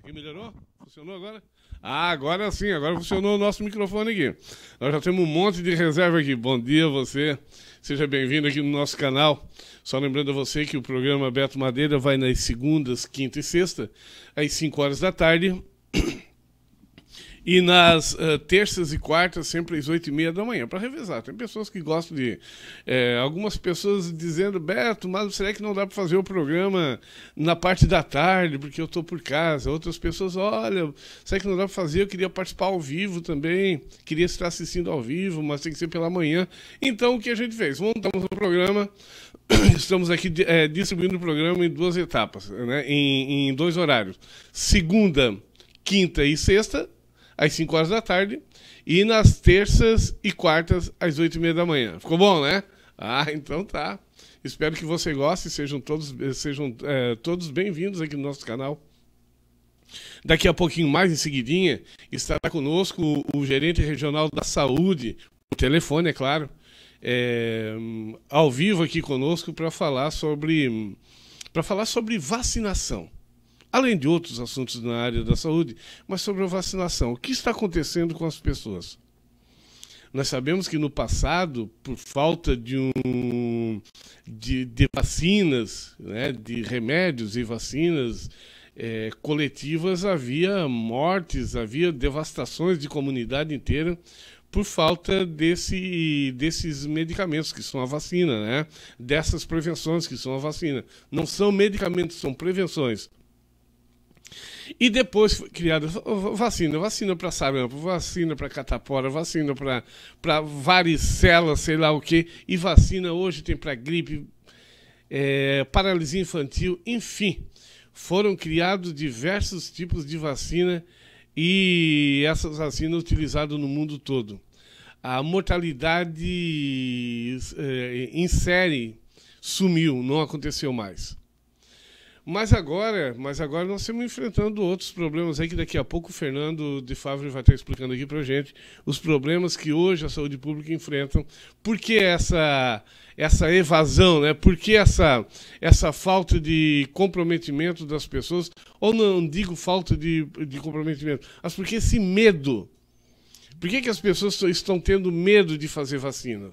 Aqui melhorou? Funcionou agora? Ah, agora sim, agora funcionou o nosso microfone aqui. Nós já temos um monte de reserva aqui. Bom dia você, seja bem-vindo aqui no nosso canal. Só lembrando a você que o programa Beto Madeira vai nas segundas, quinta e sexta, às 5 horas da tarde. E nas terças e quartas, sempre às 8h30 da manhã, para revezar. Tem pessoas que gostam de... algumas pessoas dizendo, Beto, mas será que não dá para fazer o programa na parte da tarde, porque eu estou por casa? Outras pessoas, olha, será que não dá para fazer? Eu queria participar ao vivo também, queria estar assistindo ao vivo, mas tem que ser pela manhã. Então, o que a gente fez? Montamos o programa, estamos aqui distribuindo o programa em duas etapas, né? Em dois horários. Segunda, quinta e sexta, às 5 horas da tarde, e nas terças e quartas, às 8h30 da manhã. Ficou bom, né? Ah, então tá. Espero que você goste, sejam todos bem-vindos aqui no nosso canal. Daqui a pouquinho, mais em seguidinha, estará conosco o gerente regional da saúde, por telefone, é claro, ao vivo aqui conosco para falar sobre vacinação. Além de outros assuntos na área da saúde, mas sobre a vacinação. O que está acontecendo com as pessoas? Nós sabemos que no passado, por falta de vacinas, né, de remédios e vacinas coletivas, havia mortes, havia devastações de comunidade inteira por falta desses medicamentos que são a vacina, né? Dessas prevenções que são a vacina. Não são medicamentos, são prevenções. E depois foi criada vacina para sarampo, vacina para catapora, vacina para varicela, sei lá o que, e vacina hoje tem para gripe, paralisia infantil, enfim. Foram criados diversos tipos de vacina e essas vacinas utilizadas no mundo todo. A mortalidade em série sumiu, não aconteceu mais. Mas agora nós estamos enfrentando outros problemas aí que daqui a pouco o Fernando de Favre vai estar explicando aqui pra gente os problemas que hoje a saúde pública enfrenta. Por que essa evasão, né? Por que essa falta de comprometimento das pessoas? Ou não digo falta de comprometimento, mas por que esse medo? Por que as pessoas estão tendo medo de fazer vacina?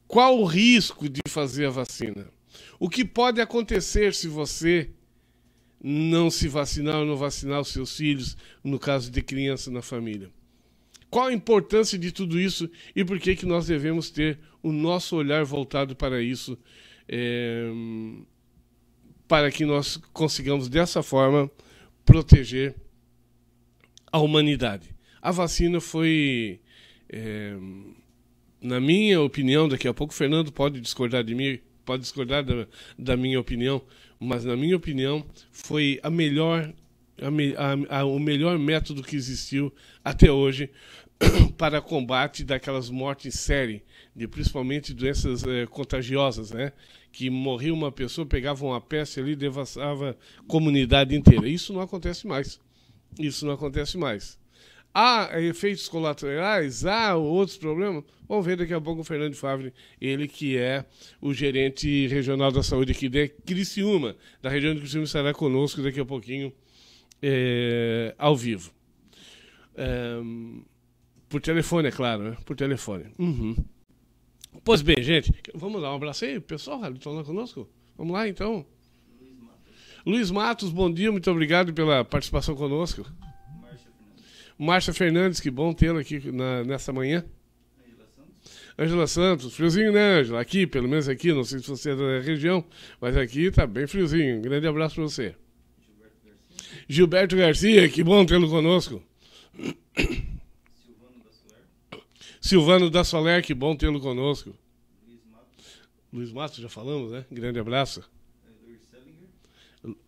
Qual o risco de fazer a vacina? O que pode acontecer se você não se vacinar ou não vacinar os seus filhos, no caso de criança na família? Qual a importância de tudo isso e por que nós devemos ter o nosso olhar voltado para isso, para que nós consigamos, dessa forma, proteger a humanidade? A vacina foi, na minha opinião, daqui a pouco o Fernando pode discordar de mim, pode discordar da minha opinião, mas na minha opinião foi o melhor método que existiu até hoje para combate daquelas mortes em série, principalmente doenças contagiosas, né? Que morria uma pessoa, pegava uma peste ali e devastava a comunidade inteira. Isso não acontece mais. Isso não acontece mais. Há efeitos colaterais, há outros problemas. Vamos ver daqui a pouco o Fernando de Favre, ele que é o gerente regional da saúde aqui de Criciúma, da região de Criciúma, estará conosco daqui a pouquinho ao vivo. Por telefone, é claro, né? Por telefone. Uhum. Pois bem, gente, vamos dar um abraço aí, pessoal, estão lá conosco? Vamos lá, então. Luiz Matos, bom dia, muito obrigado pela participação conosco. Márcia Fernandes, que bom tê-la aqui nessa manhã. Ângela Santos, friozinho, né, Ângela? Aqui, pelo menos aqui, não sei se você é da região, mas aqui tá bem friozinho. Um grande abraço para você. Gilberto Garcia, que bom tê-lo conosco. Silvano da Soler, que bom tê-lo conosco. Luiz Matos, já falamos, né? Grande abraço.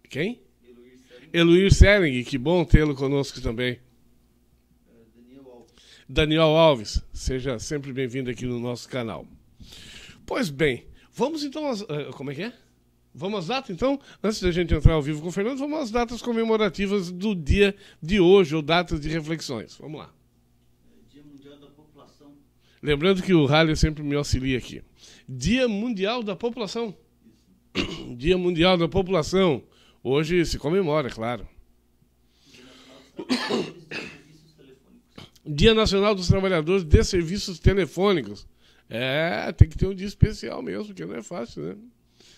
Quem? Eluir Selling, que bom tê-lo conosco também. Daniel Alves, seja sempre bem-vindo aqui no nosso canal. Pois bem, vamos então como é que é? Vamos às datas, então? Antes da gente entrar ao vivo com o Fernando, vamos às datas comemorativas do dia de hoje, ou datas de reflexões. Vamos lá. Dia Mundial da População. Lembrando que o Rally sempre me auxilia aqui. Dia Mundial da População. Dia Mundial da População. Hoje se comemora, é claro. Dia Serviços telefônicos. Dia Nacional dos Trabalhadores de Serviços Telefônicos. É, tem que ter um dia especial mesmo, porque não é fácil, né?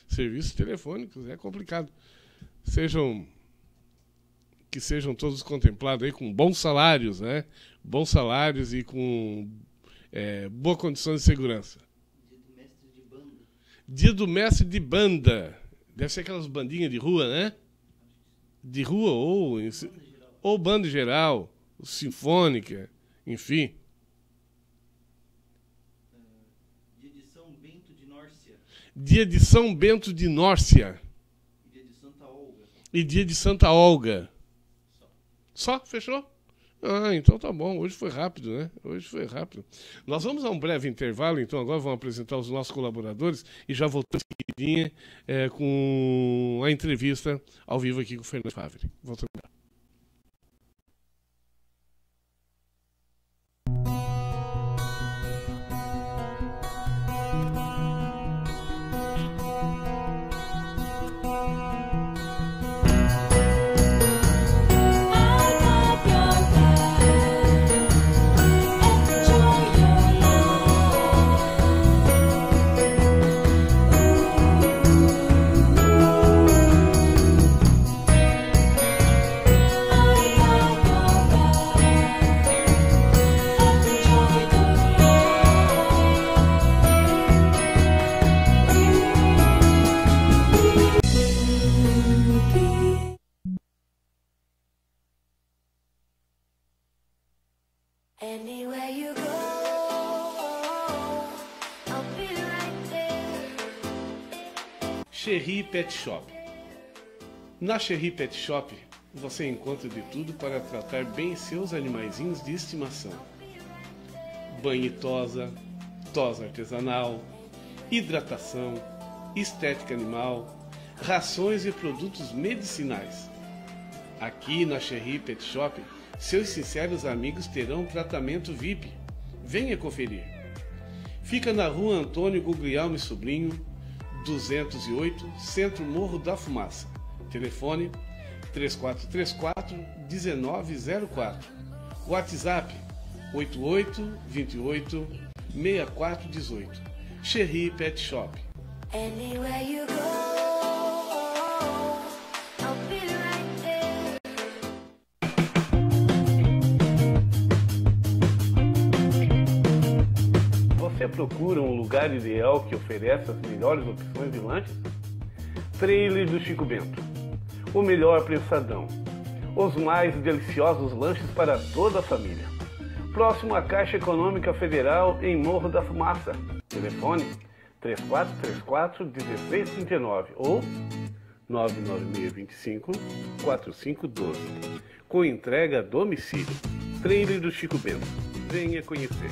Serviços telefônicos, é complicado. Que sejam todos contemplados aí com bons salários, né? Bons salários e com boa condição de segurança. Dia do mestre de banda. Dia do mestre de banda. Deve ser aquelas bandinhas de rua, né? De rua ou banda geral, sinfônica, enfim. Dia de São Bento de Nórcia. Dia de São Bento de Nórcia. E dia de Santa Olga. E dia de Santa Olga. Só? Fechou? Ah, então tá bom. Hoje foi rápido, né? Hoje foi rápido. Nós vamos a um breve intervalo, então agora vamos apresentar os nossos colaboradores e já voltamos seguidinha com a entrevista ao vivo aqui com o Fernando Favre. Voltamos. Anywhere you go, I'll be right there. Cherry Pet Shop. Na Cherry Pet Shop, você encontra de tudo para tratar bem seus animaizinhos de estimação. Banho e tosa artesanal, hidratação, estética animal, rações e produtos medicinais. Aqui na Cherry Pet Shop, seus sinceros amigos terão tratamento VIP. Venha conferir. Fica na rua Antônio Guglielmo Sobrinho, 208, Centro Morro da Fumaça. Telefone 3434-1904. WhatsApp 8828-6418. Cherry Pet Shop. Anywhere you go, I'll be right there. Você procura um lugar ideal que ofereça as melhores opções de lanches? Trailer do Chico Bento. O melhor prensadão. Os mais deliciosos lanches para toda a família. Próximo à Caixa Econômica Federal, em Morro da Fumaça. Telefone 3434-1639 ou 99625-4512. Com entrega a domicílio. Trailer do Chico Bento. Venha conhecer.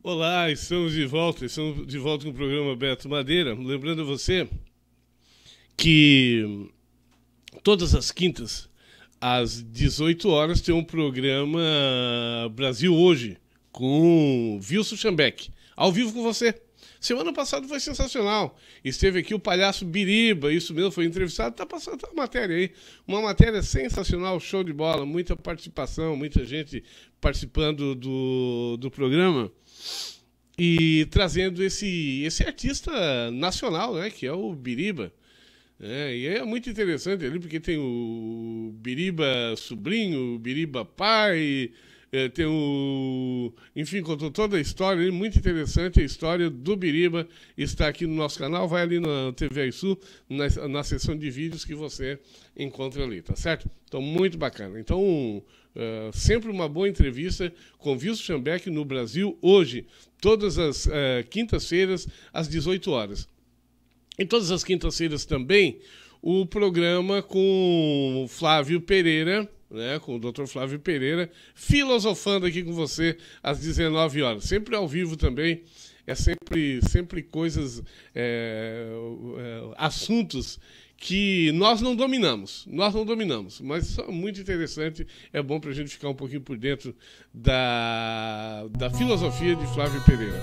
Olá, estamos de volta com o programa Beto Madeira. Lembrando a você que todas as quintas, às 18 horas, tem um programa Brasil Hoje, com Wilson Schambeck, ao vivo com você. Semana passada foi sensacional. Esteve aqui o palhaço Biriba, isso mesmo, foi entrevistado. Tá passando a matéria aí. Uma matéria sensacional, show de bola, muita participação, muita gente participando do programa e trazendo esse artista nacional, né, que é o Biriba. E é muito interessante ali, porque tem o Biriba sobrinho, o Biriba pai, tem o... Enfim, contou toda a história ali, muito interessante a história do Biriba, está aqui no nosso canal, vai ali na TV Sul, na seção de vídeos que você encontra ali, tá certo? Então, muito bacana. Então, sempre uma boa entrevista com Wilson Schambeck no Brasil, hoje, todas as quintas-feiras, às 18 horas. Em todas as quintas-feiras também, o programa com o Flávio Pereira, né, com o Dr. Flávio Pereira, filosofando aqui com você às 19 horas. Sempre ao vivo também, é sempre coisas, assuntos que nós não dominamos, mas são muito interessante, é bom para a gente ficar um pouquinho por dentro da filosofia de Flávio Pereira.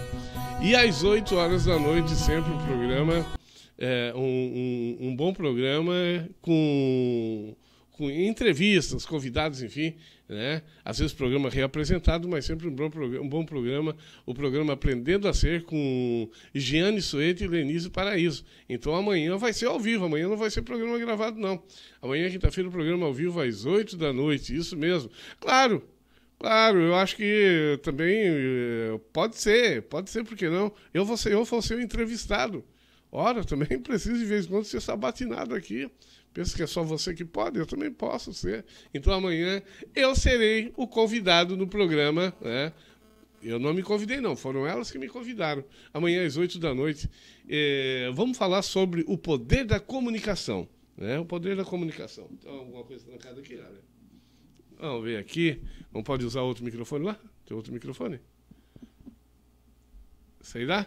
E às 8 horas da noite, sempre o programa... um bom programa com entrevistas, convidados, enfim, né? Às vezes programa reapresentado, mas sempre um bom programa, o programa Aprendendo a Ser com Giane Suete e Lenise Paraíso. Então amanhã vai ser ao vivo, amanhã não vai ser programa gravado, não. Amanhã, quinta-feira, o programa ao vivo às 8 da noite, isso mesmo. Claro, eu acho que também pode ser, por que não? Eu vou ser o entrevistado. Ora, também preciso de vez em quando ser sabatinado aqui. Pensa que é só você que pode? Eu também posso ser. Então amanhã eu serei o convidado no programa, né? Eu não me convidei, não. Foram elas que me convidaram. Amanhã às 8 da noite. Vamos falar sobre o poder da comunicação, né? O poder da comunicação. Então, alguma coisa trancada aqui, olha. Vamos ver aqui. Não pode usar outro microfone lá? Tem outro microfone? Isso aí dá?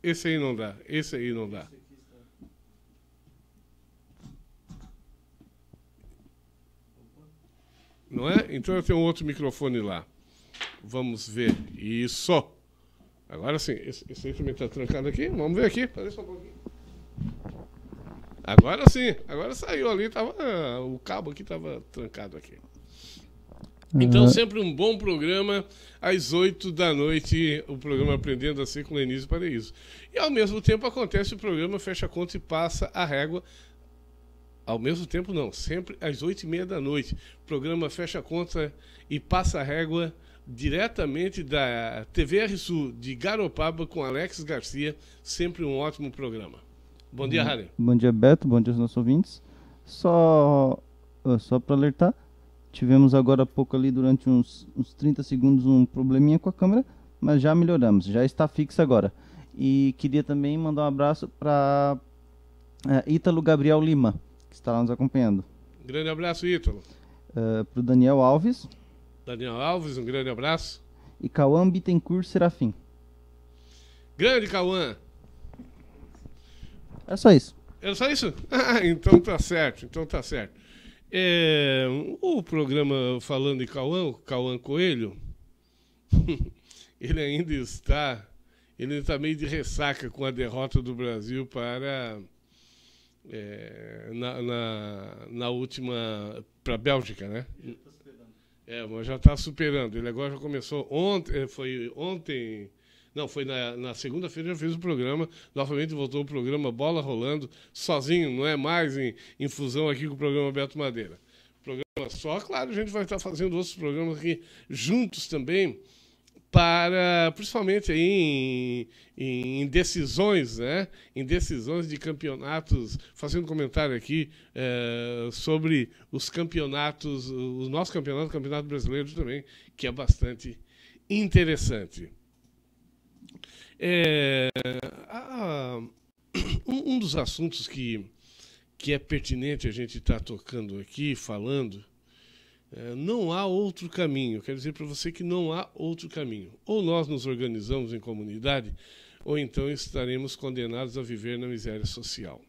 Esse aí não dá. Não é? Então eu tenho um outro microfone lá. Vamos ver. Isso. Agora sim. Esse aí também está trancado aqui. Vamos ver aqui. Parece um pouquinho. Agora sim. Agora saiu ali. O cabo aqui estava trancado aqui. Então, sempre um bom programa, às 8 da noite, o programa Aprendendo a Ser com Lenise Paraíso. E, ao mesmo tempo, acontece o programa Fecha a Conta e Passa a Régua. Ao mesmo tempo, não, sempre às 8h30 da noite. O programa Fecha a Conta e Passa a Régua, diretamente da TVR Sul de Garopaba, com Alex Garcia. Sempre um ótimo programa. Bom dia, Harry. Bom dia, Beto. Bom dia aos nossos ouvintes. Só para alertar, tivemos agora há pouco ali, durante uns 30 segundos, um probleminha com a câmera, mas já melhoramos, já está fixa agora. E queria também mandar um abraço para Ítalo Gabriel Lima, que está lá nos acompanhando. Grande abraço, Ítalo. Para o Daniel Alves. Daniel Alves, um grande abraço. E Cauã Bittencourt Serafim. Grande Cauã. É só isso. É só isso? Então tá certo, o programa falando em Cauã, o Cauã Coelho, ele ainda está meio de ressaca com a derrota do Brasil para na última, para a Bélgica, né? Mas já está superando. Ele agora já começou ontem, foi na segunda-feira já fez o programa, novamente voltou o programa Bola Rolando, sozinho, não é mais em fusão aqui com o programa Beto Madeira. Programa só, claro, a gente vai estar fazendo outros programas aqui juntos também, principalmente aí em decisões, né? Em decisões de campeonatos, fazendo comentário aqui sobre os campeonatos, o nosso campeonato, o Campeonato Brasileiro também, que é bastante interessante. Um dos assuntos que é pertinente a gente estar tocando aqui, falando, não há outro caminho. Quero dizer para você que não há outro caminho. Ou nós nos organizamos em comunidade, ou então estaremos condenados a viver na miséria social.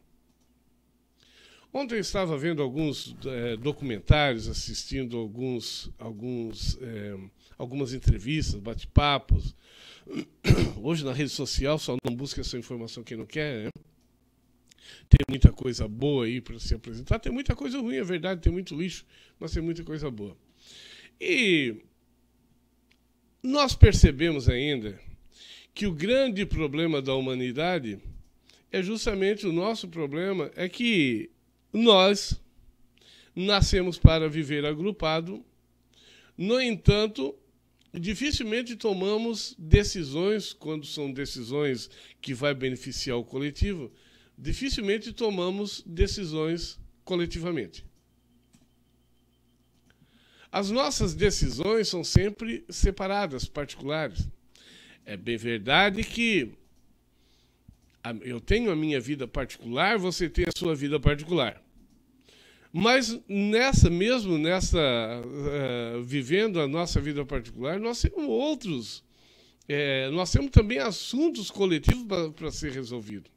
Ontem eu estava vendo alguns documentários, assistindo algumas entrevistas, bate-papos, Hoje na rede social só não busca essa informação quem não quer, né? Tem muita coisa boa aí para se apresentar, tem muita coisa ruim, é verdade, tem muito lixo, mas tem muita coisa boa. E nós percebemos ainda que o grande problema da humanidade é justamente o nosso problema, é que nós nascemos para viver agrupado, no entanto, dificilmente tomamos decisões, quando são decisões que vai beneficiar o coletivo, dificilmente tomamos decisões coletivamente. As nossas decisões são sempre separadas, particulares. É bem verdade que eu tenho a minha vida particular, você tem a sua vida particular. Mas vivendo a nossa vida particular, nós temos nós temos também assuntos coletivos para ser resolvidos.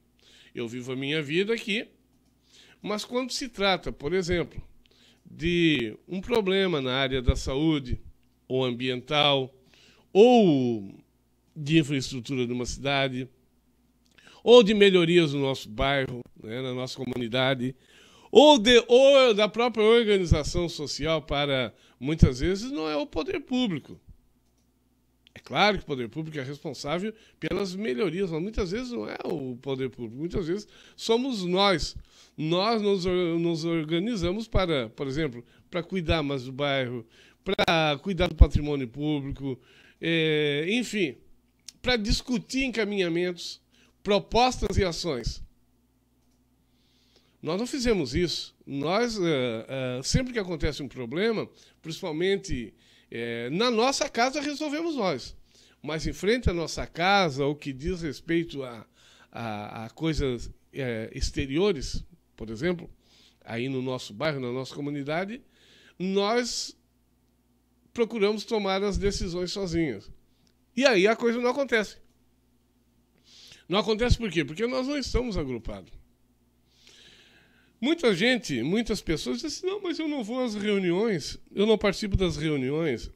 Eu vivo a minha vida aqui, mas quando se trata, por exemplo, de um problema na área da saúde, ou ambiental, ou de infraestrutura de uma cidade, ou de melhorias no nosso bairro, né, na nossa comunidade, ou da própria organização social, para, muitas vezes, não é o poder público. É claro que o poder público é responsável pelas melhorias, mas muitas vezes não é o poder público, muitas vezes somos nós. Nós nos organizamos para, por exemplo, para cuidar mais do bairro, para cuidar do patrimônio público, enfim, para discutir encaminhamentos, propostas e ações. Nós não fizemos isso. Nós, sempre que acontece um problema, principalmente na nossa casa, resolvemos nós. Mas em frente à nossa casa, o que diz respeito a coisas exteriores, por exemplo, aí no nosso bairro, na nossa comunidade, nós procuramos tomar as decisões sozinhos. E aí a coisa não acontece. Não acontece por quê? Porque nós não estamos agrupados. Muitas pessoas dizem assim, não, mas eu não vou às reuniões, eu não participo das reuniões,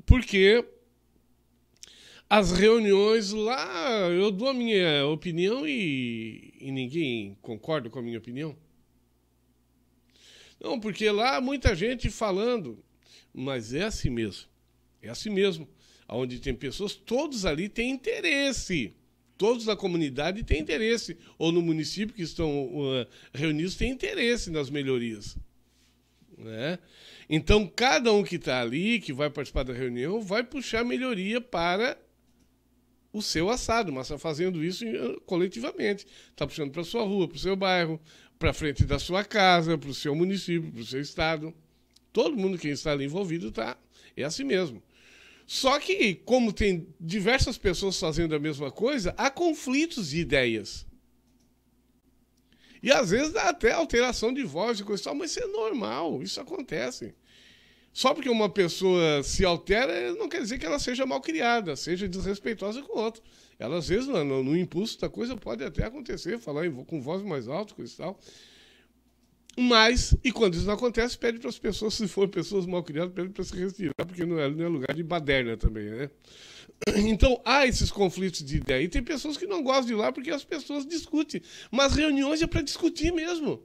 porque as reuniões lá, eu dou a minha opinião e ninguém concorda com a minha opinião. Não, porque lá muita gente falando, mas é assim mesmo. É assim mesmo. Onde tem pessoas, todos ali têm interesse. Todos da comunidade têm interesse. Ou no município que estão reunidos têm interesse nas melhorias. Né? Então, cada um que está ali, que vai participar da reunião, vai puxar melhoria para o seu assado, mas está fazendo isso coletivamente. Está puxando para a sua rua, para o seu bairro, para a frente da sua casa, para o seu município, para o seu estado. Todo mundo que está ali envolvido é assim mesmo. Só que, como tem diversas pessoas fazendo a mesma coisa, há conflitos de ideias. E às vezes dá até alteração de voz e coisa e tal, mas isso é normal, isso acontece. Só porque uma pessoa se altera, não quer dizer que ela seja mal criada, seja desrespeitosa com o outro. Ela, às vezes, no impulso da coisa, pode até acontecer, falar com voz mais alta, coisa e tal. Mas, e quando isso não acontece, pede para as pessoas, se for pessoas mal criadas, pede para se retirar, porque não é lugar de baderna também, né? Então, há esses conflitos de ideia. E tem pessoas que não gostam de ir lá porque as pessoas discutem. Mas reuniões é para discutir mesmo.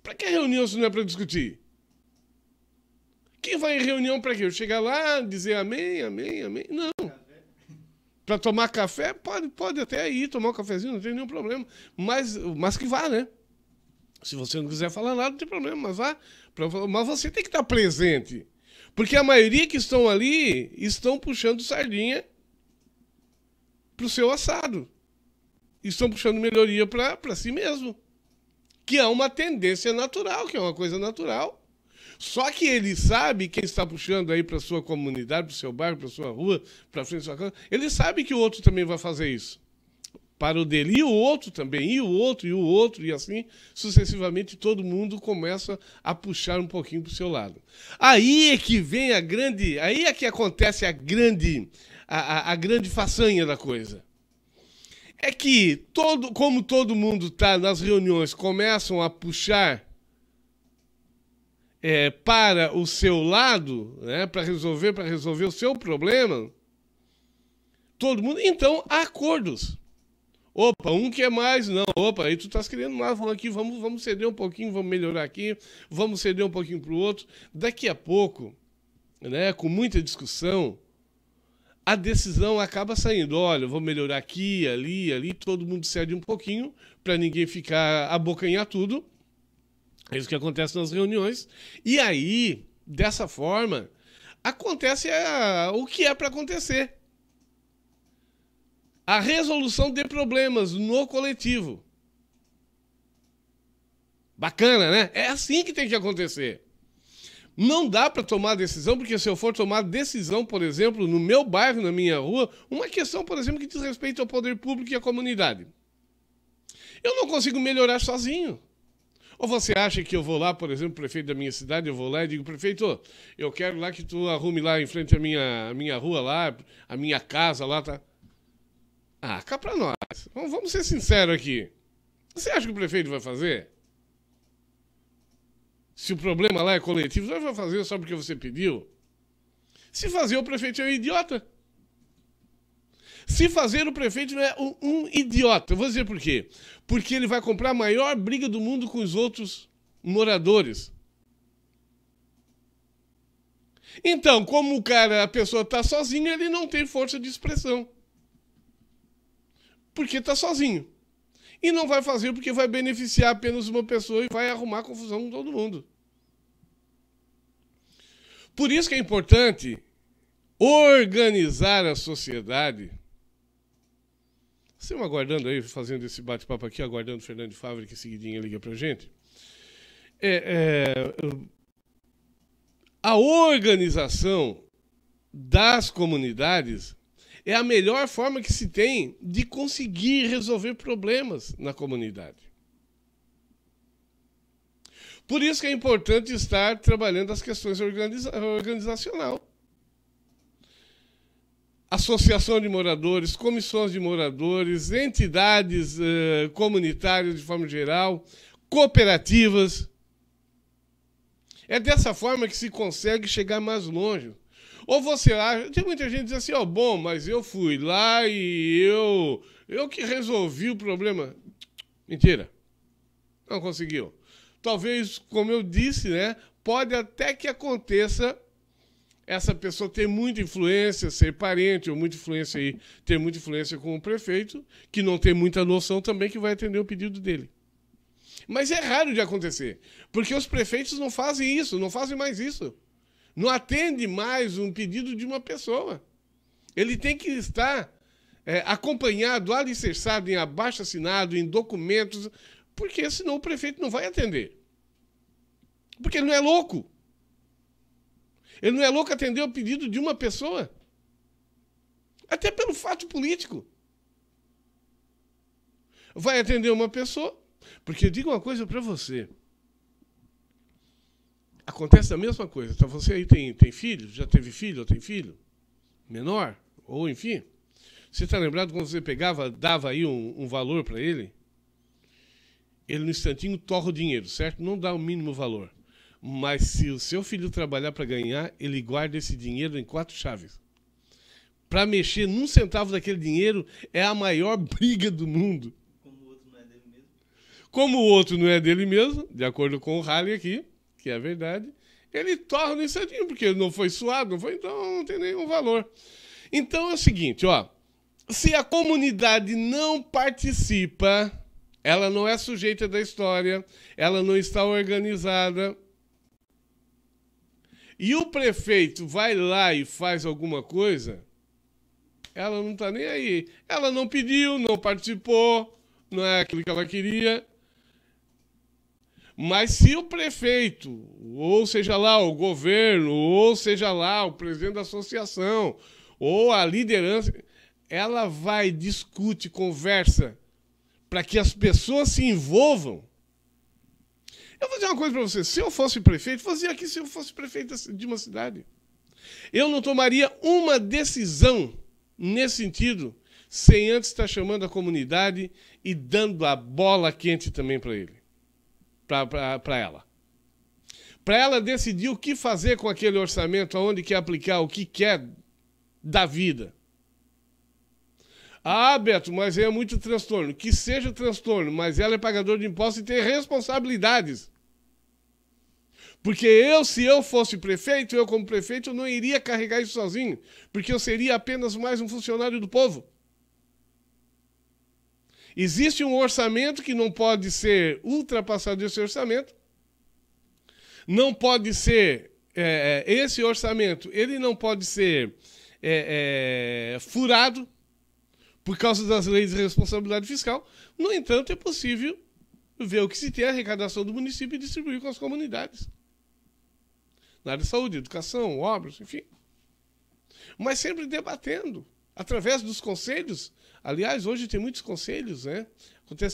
Para que reunião se não é para discutir? Quem vai em reunião para quê? Eu chegar lá, dizer amém, amém, amém? Não. Para tomar café, pode até ir tomar um cafezinho, não tem nenhum problema. Mas que vá, né? Se você não quiser falar nada, não tem problema, mas vá. Mas você tem que estar presente. Porque a maioria que estão ali estão puxando sardinha para o seu assado. Estão puxando melhoria para si mesmo. Que é uma tendência natural, que é uma coisa natural. Só que ele sabe, quem está puxando aí para a sua comunidade, para o seu bairro, para a sua rua, para frente da sua casa, ele sabe que o outro também vai fazer isso. Para o dele, e o outro também, e o outro, e assim, sucessivamente, todo mundo começa a puxar um pouquinho para o seu lado. Aí é que vem aí é que acontece a grande façanha da coisa. É que, como todo mundo está nas reuniões, começam a puxar para o seu lado, né, para resolver o seu problema, todo mundo, então há acordos. Opa, um quer mais, não. Opa, aí tu estás querendo mais, vamos aqui, vamos ceder um pouquinho, vamos melhorar aqui, vamos ceder um pouquinho para o outro. Daqui a pouco, né, com muita discussão, a decisão acaba saindo. Olha, vou melhorar aqui, ali, todo mundo cede um pouquinho para ninguém ficar abocanhar tudo. É isso que acontece nas reuniões. E aí, dessa forma, acontece o que é para acontecer. A resolução de problemas no coletivo. Bacana, né? É assim que tem que acontecer. Não dá para tomar decisão, porque se eu for tomar decisão, por exemplo, no meu bairro, na minha rua, uma questão, por exemplo, que diz respeito ao poder público e à comunidade, eu não consigo melhorar sozinho. Ou você acha que eu vou lá, por exemplo, prefeito da minha cidade, eu vou lá e digo, prefeito, eu quero lá que tu arrume lá em frente à minha rua lá, a minha casa lá, tá? Ah, cá pra nós. Vamos ser sinceros aqui. Você acha que o prefeito vai fazer? Se o problema lá é coletivo, você vai fazer só porque você pediu? Se fazer, o prefeito é um idiota. Se fazer, o prefeito não é um idiota. Eu vou dizer por quê. Porque ele vai comprar a maior briga do mundo com os outros moradores. Então, como a pessoa está sozinha, ele não tem força de expressão. Porque está sozinho. E não vai fazer porque vai beneficiar apenas uma pessoa e vai arrumar confusão com todo mundo. Por isso que é importante organizar a sociedade. Estamos aguardando aí, fazendo esse bate-papo aqui, aguardando o Fernando de Fávero, que seguidinho liga para a gente. A organização das comunidades é a melhor forma que se tem de conseguir resolver problemas na comunidade. Por isso que é importante estar trabalhando as questões organizacional. Associação de moradores, comissões de moradores, entidades comunitárias de forma geral, cooperativas. É dessa forma que se consegue chegar mais longe. Ou você acha... Tem muita gente que diz assim, ó, bom, mas eu fui lá e eu que resolvi o problema. Mentira. Não conseguiu. Talvez, como eu disse, né, pode até que aconteça essa pessoa ter muita influência, ser parente, ou muita influência aí, ter muita influência com o prefeito, que não tem muita noção também que vai atender o pedido dele. Mas é raro de acontecer, porque os prefeitos não fazem isso, não fazem mais isso. Não atende mais um pedido de uma pessoa. Ele tem que estar acompanhado, alicerçado em abaixo-assinado, em documentos, porque senão o prefeito não vai atender. Porque ele não é louco. Ele não é louco atender o pedido de uma pessoa. Até pelo fato político. Vai atender uma pessoa, porque eu digo uma coisa para você. Acontece a mesma coisa. Então, você aí tem filho? Já teve filho ou tem filho? Menor? Ou enfim? Você está lembrado quando você pegava, dava aí um valor para ele? Ele no instantinho torra o dinheiro, certo? Não dá o mínimo valor. Mas se o seu filho trabalhar para ganhar, ele guarda esse dinheiro em 4 chaves. Para mexer num centavo daquele dinheiro é a maior briga do mundo. Como o outro não é dele mesmo. Como o outro não é dele mesmo, de acordo com o Halley aqui, que é a verdade, ele torna no instantinho, porque ele não foi suado, não foi, então não tem nenhum valor. Então é o seguinte, ó, se a comunidade não participa, ela não é sujeita da história, ela não está organizada, e o prefeito vai lá e faz alguma coisa, ela não está nem aí. Ela não pediu, não participou, não é aquilo que ela queria. Mas se o prefeito, ou seja lá o governo, ou seja lá o presidente da associação, ou a liderança, ela vai, discute, conversa, para que as pessoas se envolvam. Eu vou dizer uma coisa para você, se eu fosse prefeito, vou dizer aqui, se eu fosse prefeito de uma cidade, eu não tomaria uma decisão nesse sentido, sem antes estar chamando a comunidade e dando a bola quente também para ele. Para ela. Para ela decidir o que fazer com aquele orçamento, aonde quer aplicar, o que quer da vida. Ah, Beto, mas é muito transtorno. Que seja transtorno, mas ela é pagadora de impostos e tem responsabilidades. Porque se eu fosse prefeito, eu como prefeito, eu não iria carregar isso sozinho. Porque eu seria apenas mais um funcionário do povo. Existe um orçamento que não pode ser ultrapassado esse orçamento. Não pode ser, esse orçamento, ele não pode ser furado por causa das leis de responsabilidade fiscal. No entanto, é possível ver o que se tem a arrecadação do município e distribuir com as comunidades. Na área de saúde, educação, obras, enfim. Mas sempre debatendo, através dos conselhos. Aliás, hoje tem muitos conselhos, né?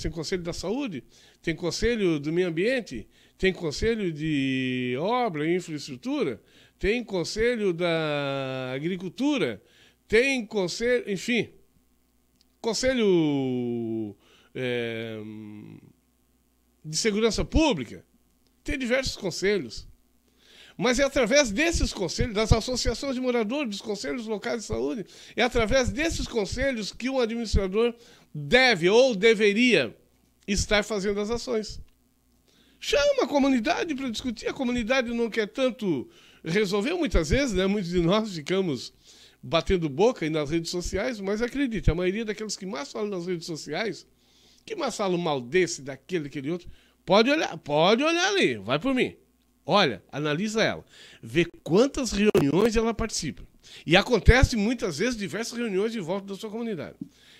Tem conselho da saúde, tem conselho do meio ambiente, tem conselho de obra e infraestrutura, tem conselho da agricultura, tem conselho, enfim, conselho de segurança pública, tem diversos conselhos. Mas é através desses conselhos, das associações de moradores, dos conselhos locais de saúde, é através desses conselhos que um administrador deve ou deveria estar fazendo as ações. Chama a comunidade para discutir, a comunidade não quer tanto resolver, muitas vezes, né? Muitos de nós ficamos batendo boca aí nas redes sociais, mas acredite, a maioria daqueles que mais falam nas redes sociais, que mais falam mal desse, daquele, daquele outro, pode olhar ali, vai por mim. Olha, analisa ela, vê quantas reuniões ela participa. E acontece muitas vezes diversas reuniões em volta da sua comunidade.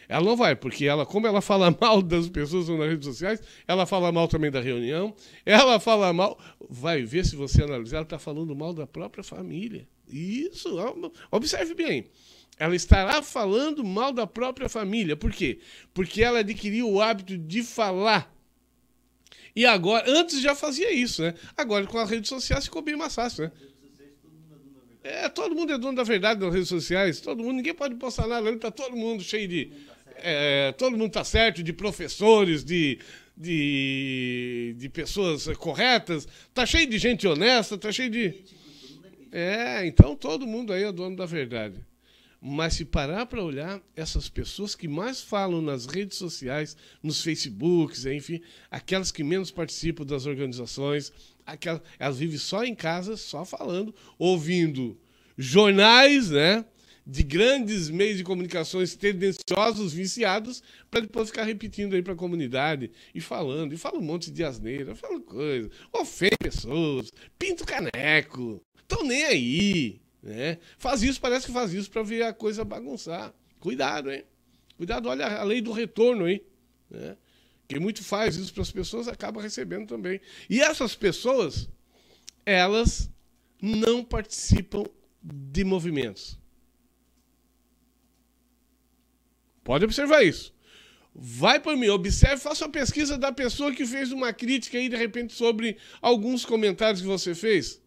Ela não vai, porque como ela fala mal das pessoas nas redes sociais, ela fala mal também da reunião, ela fala mal, vai ver se você analisar, ela está falando mal da própria família. Isso, observe bem. Ela estará falando mal da própria família. Por quê? Porque ela adquiriu o hábito de falar. E agora, antes já fazia isso, né? Agora com as redes sociais ficou bem mais fácil, né? Todo mundo é dono da verdade nas redes sociais. Ninguém pode postar nada, ali tá todo mundo cheio de... todo mundo tá certo, de professores, de pessoas corretas, tá cheio de gente honesta, tá cheio de... então todo mundo aí é dono da verdade. Mas se parar para olhar, essas pessoas que mais falam nas redes sociais, nos Facebooks, enfim, aquelas que menos participam das organizações, elas vivem só em casa, só falando, ouvindo jornais, né, de grandes meios de comunicações tendenciosos, viciados, para depois ficar repetindo aí para a comunidade e fala um monte de asneira, fala coisa, ofende pessoas, pinta o caneco, estão nem aí. Né? Parece que faz isso para ver a coisa bagunçar. Cuidado, hein? Cuidado, olha a lei do retorno aí. Né? Quem muito faz isso para as pessoas acaba recebendo também. E essas pessoas, elas não participam de movimentos. Pode observar isso. Vai por mim, observe, faça uma pesquisa da pessoa que fez uma crítica aí, de repente, sobre alguns comentários que você fez.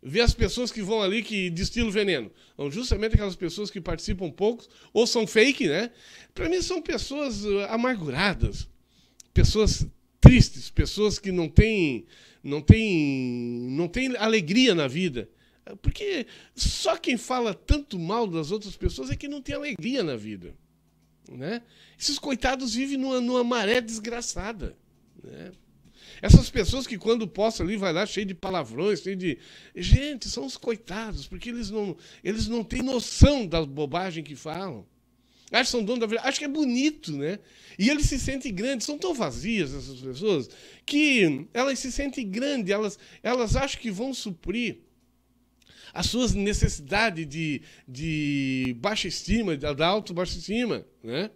Vê as pessoas que vão ali que destilam veneno. Então, justamente aquelas pessoas que participam poucos, ou são fake, né? Para mim são pessoas amarguradas, pessoas tristes, pessoas que não têm alegria na vida. Porque só quem fala tanto mal das outras pessoas é que não tem alegria na vida. Né? Esses coitados vivem numa maré desgraçada. Né? Essas pessoas que quando postam ali, vai lá cheio de palavrões, cheio de... Gente, são os coitados, porque eles não têm noção da bobagem que falam. Acham que são donos da verdade, acham que é bonito, né? E eles se sentem grandes, são tão vazias essas pessoas, que elas se sentem grandes, elas acham que vão suprir as suas necessidades de baixa estima, da auto-baixa estima, né?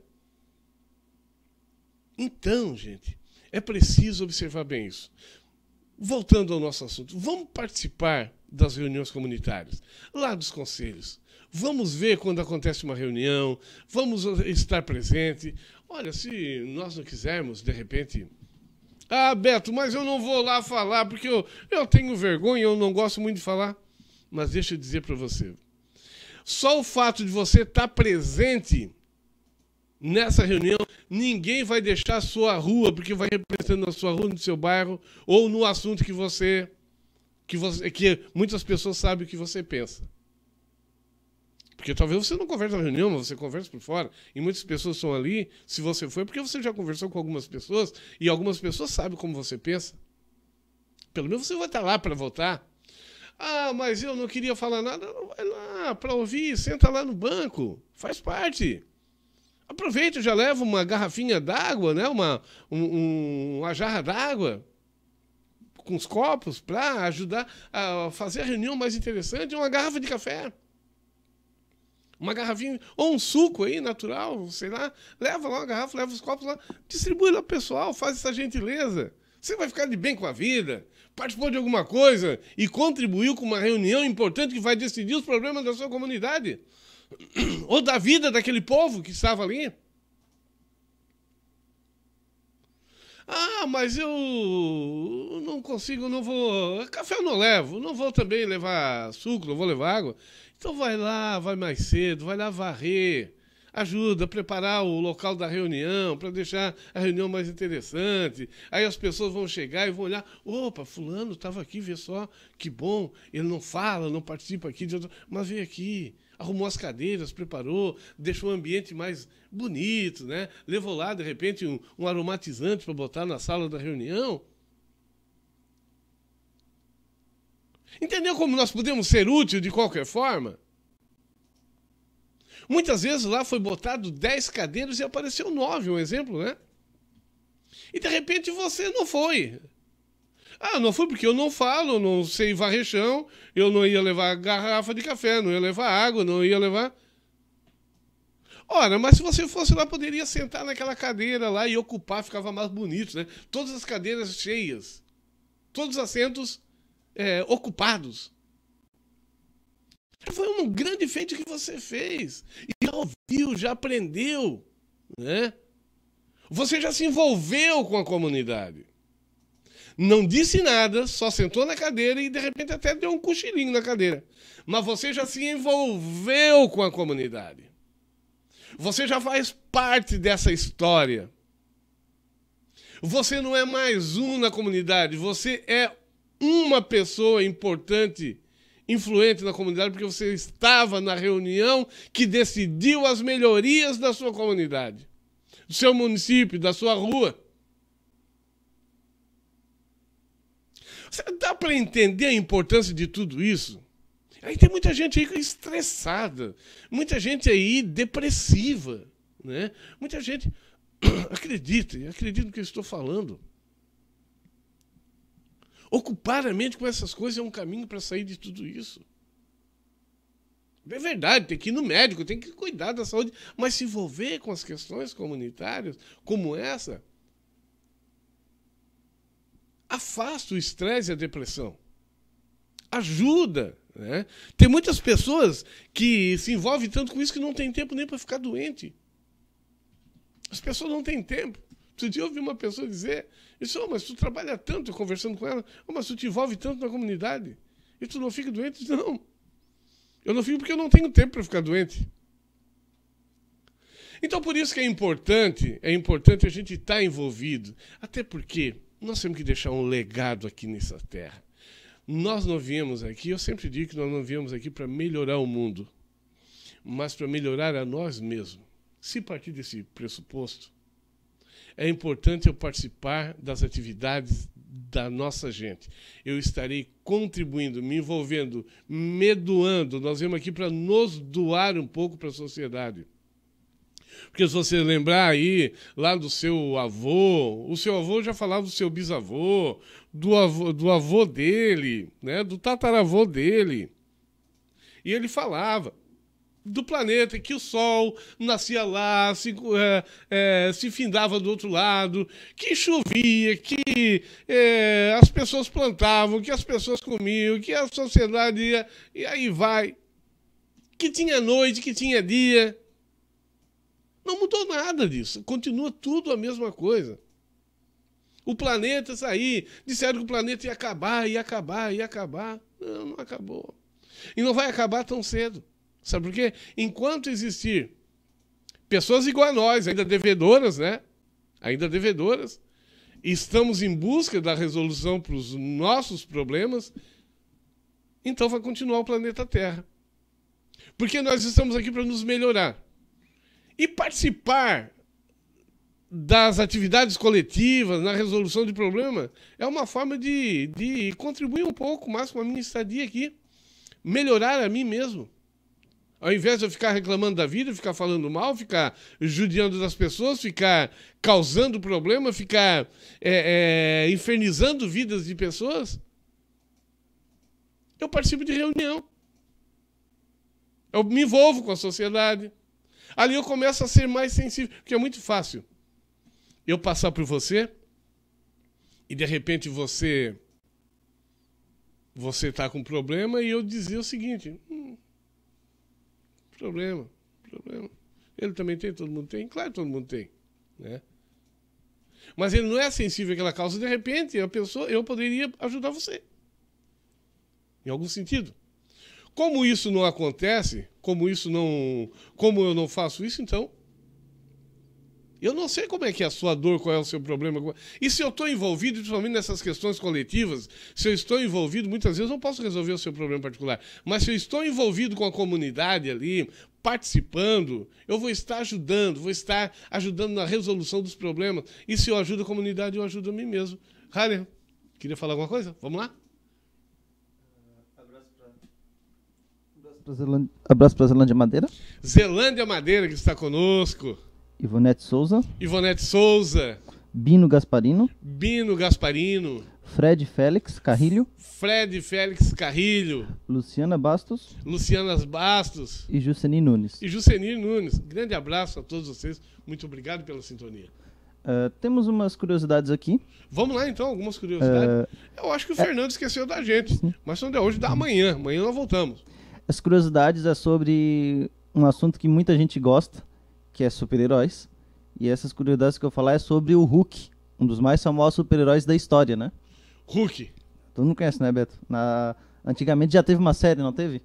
Então, gente, é preciso observar bem isso. Voltando ao nosso assunto, vamos participar das reuniões comunitárias, lá dos conselhos. Vamos ver quando acontece uma reunião, vamos estar presente. Olha, se nós não quisermos, de repente... Ah, Beto, mas eu não vou lá falar, porque eu tenho vergonha, eu não gosto muito de falar. Mas deixa eu dizer para você. Só o fato de você estar presente nessa reunião, ninguém vai deixar a sua rua, porque vai representando a sua rua, no seu bairro, ou no assunto que muitas pessoas sabem o que você pensa. Porque talvez você não converse na reunião, mas você conversa por fora. E muitas pessoas estão ali, se você foi, porque você já conversou com algumas pessoas e algumas pessoas sabem como você pensa. Pelo menos você vai estar lá para votar. Ah, mas eu não queria falar nada. Não, vai lá para ouvir, senta lá no banco. Faz parte. Aproveita, já leva uma garrafinha d'água, né? Uma jarra d'água com os copos para ajudar a fazer a reunião mais interessante. Uma garrafa de café. Uma garrafinha, ou um suco aí, natural, sei lá. Leva lá uma garrafa, leva os copos lá. Distribui lá pro pessoal, faz essa gentileza. Você vai ficar de bem com a vida. Participou de alguma coisa e contribuiu com uma reunião importante que vai decidir os problemas da sua comunidade. Ou da vida daquele povo que estava ali. Ah, mas eu não consigo, não vou... Café eu não levo, não vou também levar suco, não vou levar água. Então vai lá, vai mais cedo, vai lá varrer. Ajuda a preparar o local da reunião, para deixar a reunião mais interessante. Aí as pessoas vão chegar e vão olhar. Opa, fulano estava aqui, vê só, que bom. Ele não fala, não participa aqui, mas veio aqui. Arrumou as cadeiras, preparou, deixou o ambiente mais bonito, né? Levou lá, de repente, um aromatizante para botar na sala da reunião. Entendeu como nós podemos ser úteis de qualquer forma? Muitas vezes lá foi botado 10 cadeiras e apareceu 9, um exemplo, né? E de repente você não foi. Ah, não fui porque eu não falo, não sei varrer chão, eu não ia levar garrafa de café, não ia levar água, não ia levar... Ora, mas se você fosse lá, poderia sentar naquela cadeira lá e ocupar, ficava mais bonito, né? Todas as cadeiras cheias, todos os assentos ocupados. Foi um grande feito que você fez. E já ouviu, já aprendeu, né? Você já se envolveu com a comunidade. Não disse nada, só sentou na cadeira e de repente até deu um cochilinho na cadeira. Mas você já se envolveu com a comunidade. Você já faz parte dessa história. Você não é mais um na comunidade, você é uma pessoa importante, influente na comunidade, porque você estava na reunião que decidiu as melhorias da sua comunidade, do seu município, da sua rua. Você dá para entender a importância de tudo isso? Aí tem muita gente aí estressada, muita gente aí depressiva, né? Muita gente, acredita no que eu estou falando. Ocupar a mente com essas coisas é um caminho para sair de tudo isso. É verdade, tem que ir no médico, tem que cuidar da saúde, mas se envolver com as questões comunitárias como essa, afasta o estresse e a depressão. Ajuda, né? Tem muitas pessoas que se envolvem tanto com isso que não tem tempo nem para ficar doente. As pessoas não têm tempo. Outro dia eu ouvi uma pessoa dizer isso, oh, mas tu trabalha tanto, eu conversando com ela, oh, mas tu te envolve tanto na comunidade e tu não fica doente? Não. Eu não fico porque eu não tenho tempo para ficar doente. Então, por isso que é importante a gente estar envolvido. Até porque nós temos que deixar um legado aqui nessa terra. Nós não viemos aqui, eu sempre digo que nós não viemos aqui para melhorar o mundo, mas para melhorar a nós mesmos. Se partir desse pressuposto, é importante eu participar das atividades da nossa gente. Eu estarei contribuindo, me envolvendo, me doando. Nós viemos aqui para nos doar um pouco para a sociedade. Porque se você lembrar aí, lá do seu avô, o seu avô já falava do seu bisavô, do avô dele, né, do tataravô dele. E ele falava do planeta, que o sol nascia lá, se findava do outro lado, que chovia, que as pessoas plantavam, que as pessoas comiam, que a sociedade ia, e aí vai. Que tinha noite, que tinha dia. Não mudou nada disso, continua tudo a mesma coisa. O planeta, isso aí, disseram que o planeta ia acabar, ia acabar, ia acabar. Não, não acabou. E não vai acabar tão cedo. Sabe por quê? Enquanto existir pessoas igual a nós, ainda devedoras, né? Ainda devedoras, estamos em busca da resolução para os nossos problemas, então vai continuar o planeta Terra. Porque nós estamos aqui para nos melhorar. E participar das atividades coletivas, na resolução de problemas, é uma forma de contribuir um pouco mais com a minha estadia aqui. Melhorar a mim mesmo. Ao invés de eu ficar reclamando da vida, ficar falando mal, ficar judiando das pessoas, ficar causando problema, ficar infernizando vidas de pessoas, eu participo de reunião. Eu me envolvo com a sociedade. Ali eu começo a ser mais sensível, porque é muito fácil eu passar por você e de repente você está com problema e eu dizer o seguinte: problema. Ele também tem, todo mundo tem? Claro que todo mundo tem, né? Mas ele não é sensível àquela causa, de repente eu poderia ajudar você. Em algum sentido. Como isso não acontece, como eu não faço isso, então eu não sei como é que é a sua dor, qual é o seu problema. E se eu estou envolvido, principalmente nessas questões coletivas, se eu estou envolvido, muitas vezes eu não posso resolver o seu problema particular. Mas se eu estou envolvido com a comunidade ali, participando, eu vou estar ajudando na resolução dos problemas. E se eu ajudo a comunidade, eu ajudo a mim mesmo. Rania, queria falar alguma coisa? Vamos lá? Abraço para Zelândia Madeira. Zelândia Madeira, que está conosco. Ivonete Souza. Bino Gasparino. Fred Félix Carrilho. Luciana Bastos. E Juceni Nunes. Grande abraço a todos vocês. Muito obrigado pela sintonia. Temos umas curiosidades aqui. Vamos lá, então, algumas curiosidades. Eu acho que o Fernando esqueceu da gente. Mas são de hoje, da amanhã. Amanhã nós voltamos. As curiosidades é sobre um assunto que muita gente gosta, que é super-heróis. E essas curiosidades que eu vou falar é sobre o Hulk, um dos mais famosos super-heróis da história, né? Hulk. Tu não conhece, né, Beto? Antigamente já teve uma série, não teve?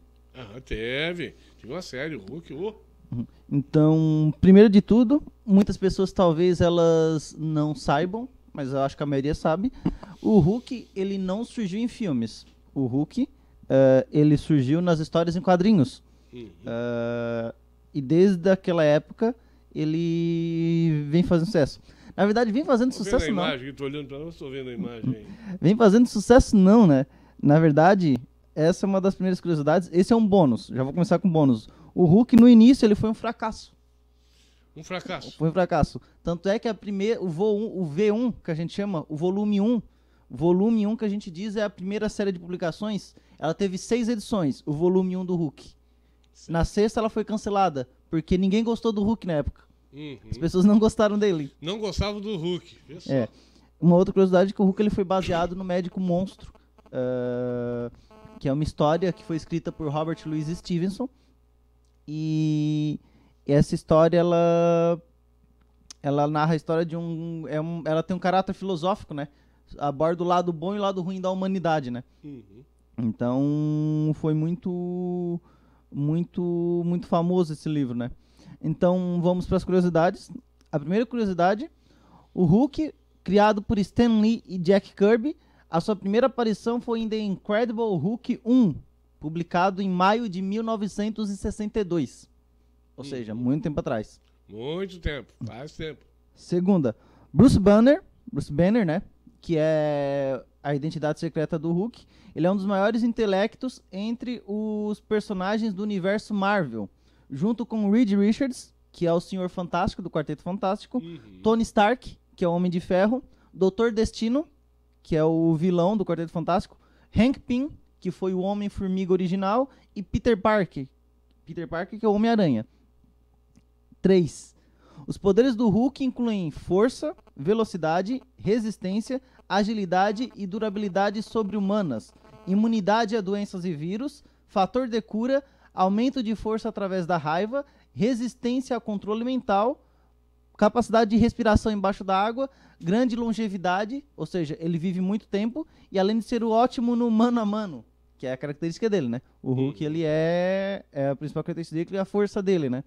Teve. Teve uma série, o Hulk. Então, primeiro de tudo, muitas pessoas talvez elas não saibam, mas eu acho que a maioria sabe. O Hulk, ele não surgiu em filmes. O Hulk, ele surgiu nas histórias em quadrinhos. E desde aquela época ele vem fazendo sucesso. Na verdade, vem fazendo sucesso não. Tô olhando pra nós, tô vendo a imagem aí. Vem fazendo sucesso não, né? Na verdade, essa é uma das primeiras curiosidades. Esse é um bônus. Já vou começar com bônus. O Hulk, no início, ele foi um fracasso. Foi um fracasso. Tanto é que o V1, que a gente chama, o volume 1, que a gente diz é a primeira série de publicações, ela teve 6 edições, o volume 1 do Hulk. Sim. Na sexta ela foi cancelada, porque ninguém gostou do Hulk na época. As pessoas não gostaram dele. Não gostavam do Hulk. Uma outra curiosidade é que o Hulk ele foi baseado no Médico Monstro, que é uma história que foi escrita por Robert Louis Stevenson. E essa história, ela narra a história de ela tem um caráter filosófico, né? Aborda o lado bom e o lado ruim da humanidade, né? Então, foi muito famoso esse livro, né? Então, vamos para as curiosidades. A primeira curiosidade, o Hulk, criado por Stan Lee e Jack Kirby, a sua primeira aparição foi em The Incredible Hulk 1, publicado em maio de 1962. Ou seja, muito tempo atrás. Muito tempo, faz tempo. Segunda, Bruce Banner, né? Que é a identidade secreta do Hulk. Ele é um dos maiores intelectos entre os personagens do universo Marvel, junto com Reed Richards, que é o Senhor Fantástico do Quarteto Fantástico, Tony Stark, que é o Homem de Ferro, Doutor Destino, que é o vilão do Quarteto Fantástico, Hank Pym, que foi o Homem-Formiga original, e Peter Parker, que é o Homem-Aranha. 3. Os poderes do Hulk incluem força, velocidade, resistência, agilidade e durabilidade sobre-humanas, imunidade a doenças e vírus, fator de cura, aumento de força através da raiva, resistência a controle mental, capacidade de respiração embaixo da água, grande longevidade, ou seja, ele vive muito tempo, e além de ser ótimo no mano a mano, que é a característica dele, né? O Hulk, ele é a principal característica dele, é a força dele, né?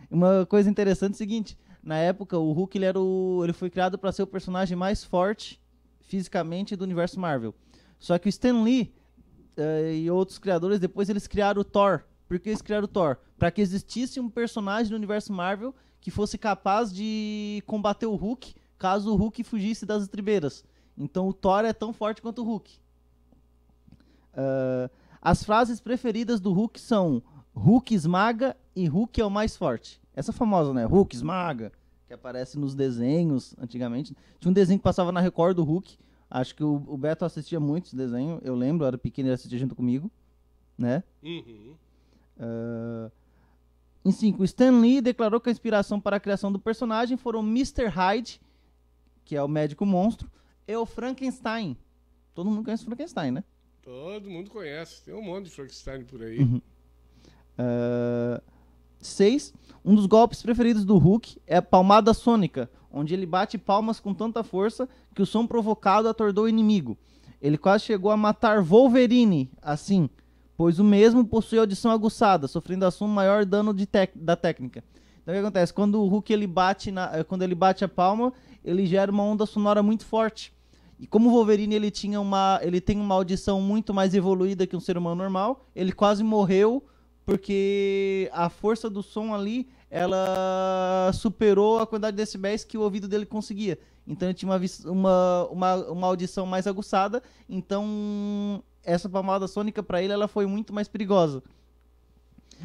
Uma coisa interessante é o seguinte, na época o Hulk ele foi criado para ser o personagem mais forte fisicamente do universo Marvel. Só que o Stan Lee e outros criadores, depois eles criaram o Thor, Por que eles criaram o Thor? Pra que existisse um personagem do universo Marvel que fosse capaz de combater o Hulk caso o Hulk fugisse das estribeiras. Então o Thor é tão forte quanto o Hulk. As frases preferidas do Hulk são Hulk esmaga e Hulk é o mais forte. Essa famosa, né? Hulk esmaga, que aparece nos desenhos antigamente. Tinha um desenho que passava na Record do Hulk. Acho que o Beto assistia muito esse desenho. Eu lembro, eu era pequeno e ele assistia junto comigo. Né? Uhum. Em 5, Stan Lee declarou que a inspiração para a criação do personagem foram Mr. Hyde, que é o médico monstro, e o Frankenstein. Todo mundo conhece o Frankenstein, né? Todo mundo conhece. Tem um monte de Frankenstein por aí. 6. Um dos golpes preferidos do Hulk é a palmada sônica, onde ele bate palmas com tanta força que o som provocado atordou o inimigo. Ele quase chegou a matar Wolverine assim, pois o mesmo possui audição aguçada, sofrendo assim um maior dano da técnica. Então o que acontece? Quando o Hulk quando ele bate a palma, ele gera uma onda sonora muito forte. E como o Wolverine ele tem uma audição muito mais evoluída que um ser humano normal, ele quase morreu porque a força do som ali, ela superou a quantidade de decibéis que o ouvido dele conseguia. Então ele tinha uma audição mais aguçada, então essa palmada sônica para ele ela foi muito mais perigosa.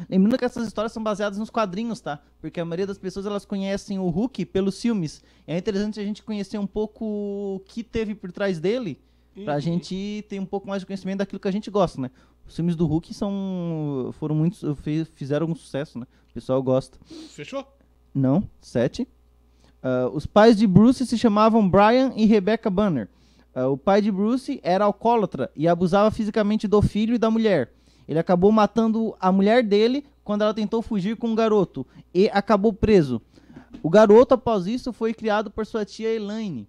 Lembrando que essas histórias são baseadas nos quadrinhos, tá? Porque a maioria das pessoas elas conhecem o Hulk pelos filmes. É interessante a gente conhecer um pouco o que teve por trás dele, pra gente ter um pouco mais de conhecimento daquilo que a gente gosta, né? Os filmes do Hulk fizeram algum sucesso, né? O pessoal gosta. Fechou? Não, 7. Os pais de Bruce se chamavam Brian e Rebecca Banner. O pai de Bruce era alcoólatra e abusava fisicamente do filho e da mulher. Ele acabou matando a mulher dele quando ela tentou fugir com um garoto e acabou preso. O garoto, após isso, foi criado por sua tia Elaine.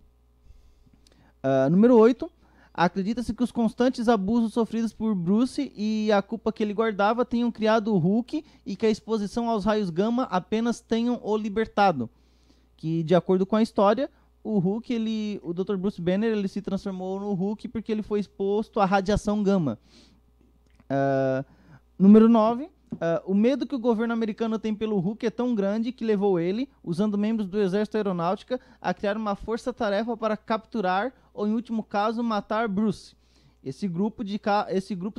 Número 8. Acredita-se que os constantes abusos sofridos por Bruce e a culpa que ele guardava tenham criado o Hulk e que a exposição aos raios gama apenas tenham o libertado. Que, de acordo com a história, o Hulk, o Dr. Bruce Banner, ele se transformou no Hulk porque ele foi exposto à radiação gama. Número 9. O medo que o governo americano tem pelo Hulk é tão grande que levou ele, usando membros do Exército Aeronáutica, a criar uma força-tarefa para capturar ou, em último caso, matar Bruce. Esse grupo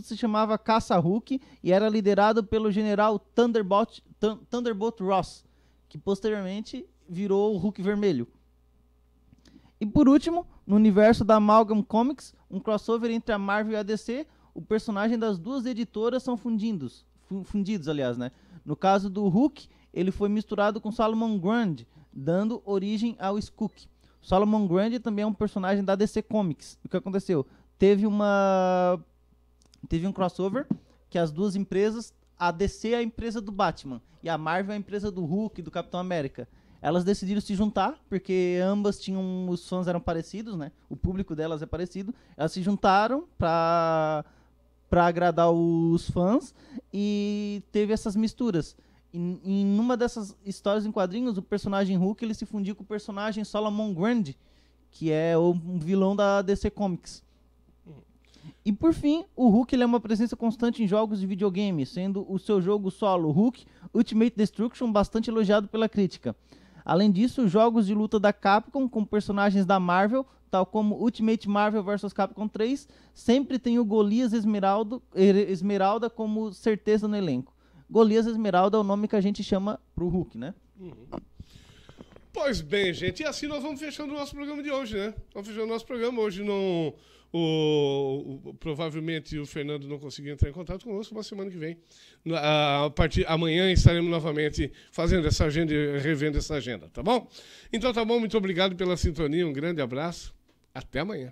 se chamava Caça-Hulk e era liderado pelo general Thunderbolt Ross, que posteriormente virou o Hulk Vermelho. E por último, no universo da Amalgam Comics, um crossover entre a Marvel e a DC, o personagem das duas editoras são fundidos, aliás, né? No caso do Hulk, ele foi misturado com Solomon Grundy, dando origem ao Skunk. Solomon Grundy também é um personagem da DC Comics. O que aconteceu? Teve um crossover que as duas empresas, a DC é a empresa do Batman e a Marvel é a empresa do Hulk e do Capitão América. Elas decidiram se juntar, porque ambas os fãs eram parecidos, né? O público delas é parecido. Elas se juntaram para agradar os fãs e teve essas misturas. Em uma dessas histórias em quadrinhos, o personagem Hulk ele se fundiu com o personagem Solomon Grundy, que é um vilão da DC Comics. E por fim, o Hulk ele é uma presença constante em jogos de videogame, sendo o seu jogo solo Hulk Ultimate Destruction bastante elogiado pela crítica. Além disso, jogos de luta da Capcom com personagens da Marvel, tal como Ultimate Marvel vs Capcom 3, sempre tem o Golias Esmeralda como certeza no elenco. Golias Esmeralda é o nome que a gente chama pro Hulk, né? Pois bem, gente, e assim nós vamos fechando o nosso programa de hoje, né? Vamos fechando o nosso programa. Hoje não... provavelmente o Fernando não conseguiu entrar em contato conosco, mas semana que vem, a partir amanhã, estaremos novamente fazendo essa agenda e revendo essa agenda, tá bom? Então tá bom, muito obrigado pela sintonia, um grande abraço, até amanhã.